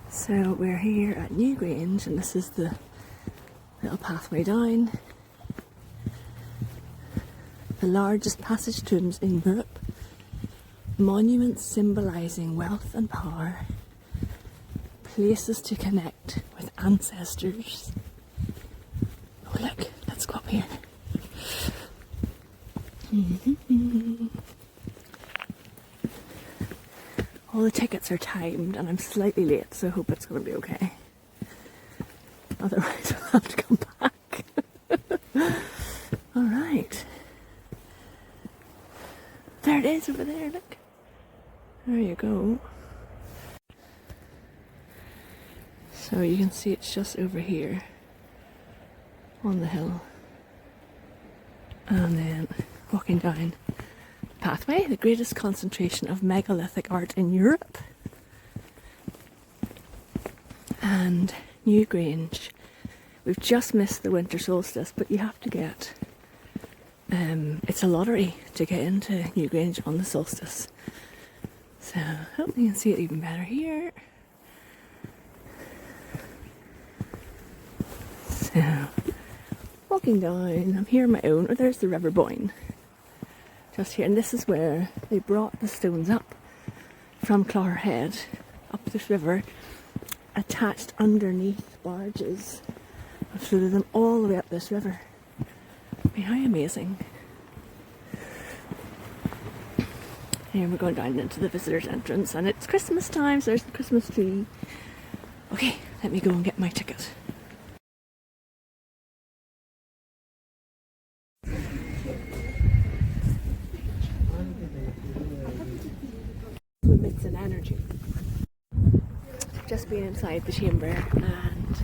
So we're here at Newgrange, and this is the little pathway down. The largest passage tombs in Europe. Monuments symbolising wealth and power. Places to connect with ancestors. Oh look, let's go up here. All the tickets are timed and I'm slightly late, so I hope it's going to be okay. Otherwise I'll have to come back. Alright. There it is over there, look. There you go. So you can see it's just over here on the hill. And then walking down the pathway, the greatest concentration of megalithic art in Europe. And Newgrange. We've just missed the Winter Solstice, but you have to get, it's a lottery to get into Newgrange on the solstice. So I hope you can see it even better here. So, walking down, I'm here on my own. Oh, there's the River Boyne. Just here, and this is where they brought the stones up from Clogherhead, up this river, attached underneath barges, and floated them all the way up this river. I mean, how amazing. Here we're going down into the visitors' entrance, and it's Christmas time, so there's the Christmas tree. Okay, let me go and get my ticket. It's an energy. Just being inside the chamber, and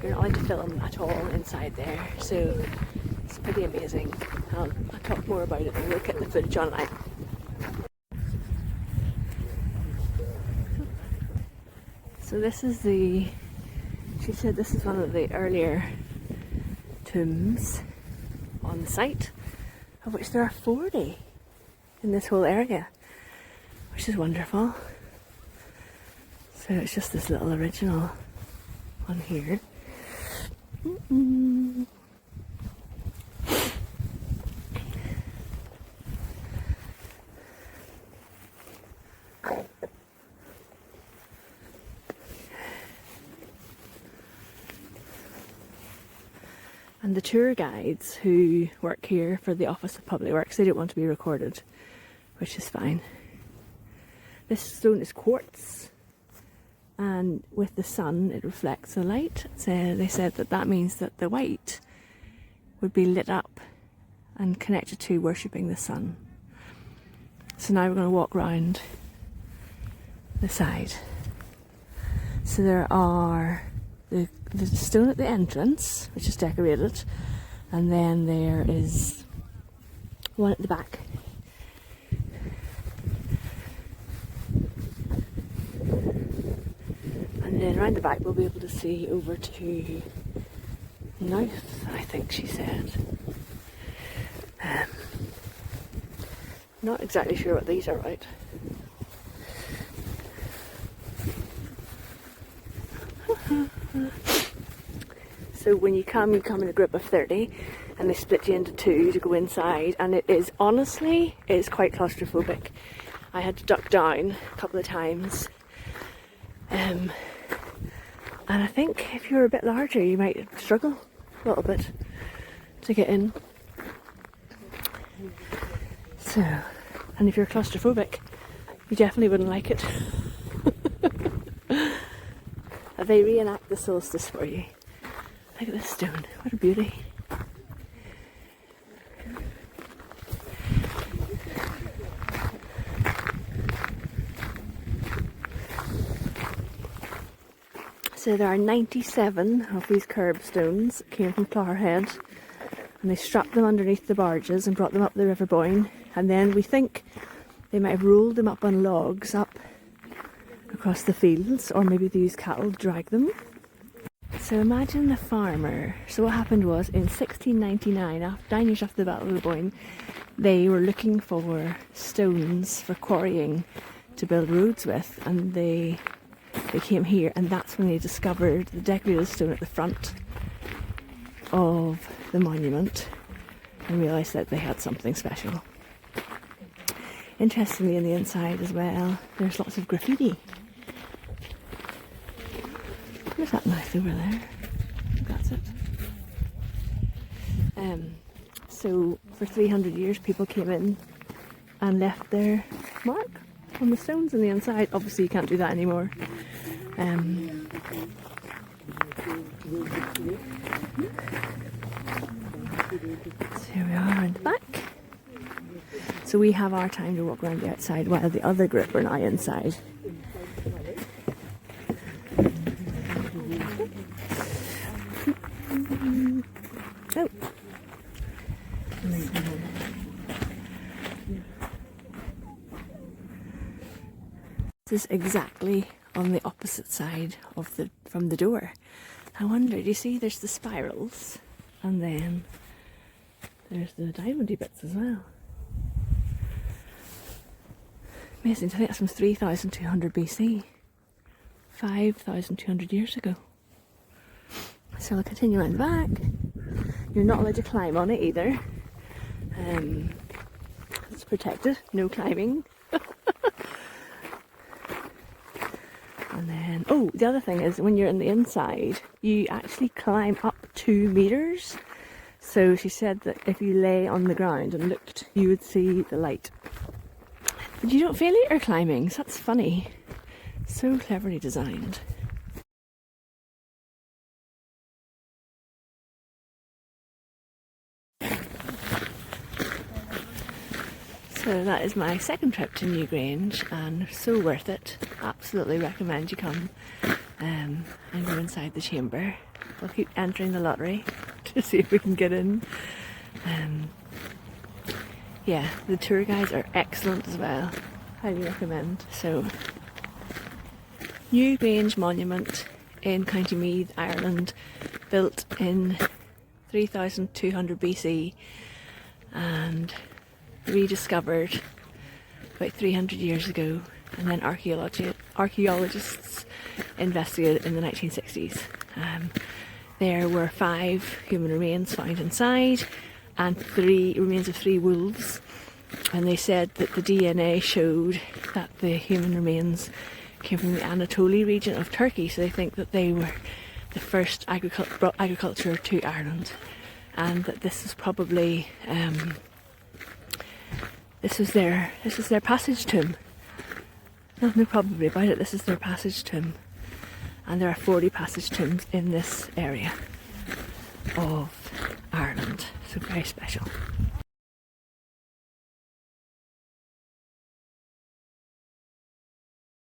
you're not allowed to film at all inside there, so it's pretty amazing. I'll talk more about it and look at the footage online. So this is she said this is one of the earlier tombs on the site, of which there are 40 in this whole area, which is wonderful. So it's just this little original one here. And the tour guides who work here for the Office of Public Works, they don't want to be recorded, which is fine. This stone is quartz, and with the sun it reflects the light. So they said that means that the white would be lit up and connected to worshipping the sun. So now we're going to walk round the side. So there are the stone at the entrance, which is decorated, and then there is one at the back. And then around the back we'll be able to see over to Meath, I think she said. Not exactly sure what these are about. So when you come in a group of 30, and they split you into two to go inside, and it is honestly quite claustrophobic. I had to duck down a couple of times, and I think if you're a bit larger you might struggle a little bit to get in. So, and if you're claustrophobic, you definitely wouldn't like it. They reenact the solstice for you. Look at this stone, what a beauty. So there are 97 of these curbstones that came from Clogherhead, and they strapped them underneath the barges and brought them up the River Boyne, and then we think they might have rolled them up on logs up across the fields, or maybe they used cattle to drag them. So imagine the farmer. So what happened was in 1699, 9 years after the Battle of the Boyne, they were looking for stones for quarrying to build roads with, and they they came here, and that's when they discovered the decorated stone at the front of the monument and realised that they had something special. Interestingly, on the inside as well, there's lots of graffiti. There's that mouth over there. That's it. So for 300 years people came in and left their mark on the stones on the inside. Obviously you can't do that anymore. So here we are around the back. So we have our time to walk around the outside while the other group are now inside. Oh. This is exactly on the opposite side of from the door. I wonder, do you see there's the spirals and then there's the diamondy bits as well. Amazing to think that's from 3200 BC. 5,200 years ago. So I'll continue around the back. You're not allowed to climb on it either. It's protected, no climbing. And then, oh, the other thing is when you're in the inside, you actually climb up 2 meters. So she said that if you lay on the ground and looked, you would see the light. But you don't feel it or climbing, so that's funny. So cleverly designed. So that is my second trip to Newgrange, and so worth it. Absolutely recommend you come and go inside the chamber. We'll keep entering the lottery to see if we can get in. Yeah, the tour guides are excellent as well. Highly recommend. So, Newgrange Monument in County Meath, Ireland, built in 3200 BC and rediscovered about 300 years ago, and then archaeologists investigated in the 1960s. There were 5 human remains found inside and remains of 3 wolves, and they said that the DNA showed that the human remains came from the Anatolia region of Turkey, so they think that they were the first brought agriculture to Ireland, and that this was probably this was their passage tomb. No, probably about it. This is their passage tomb, and there are 40 passage tombs in this area of Ireland. So very special.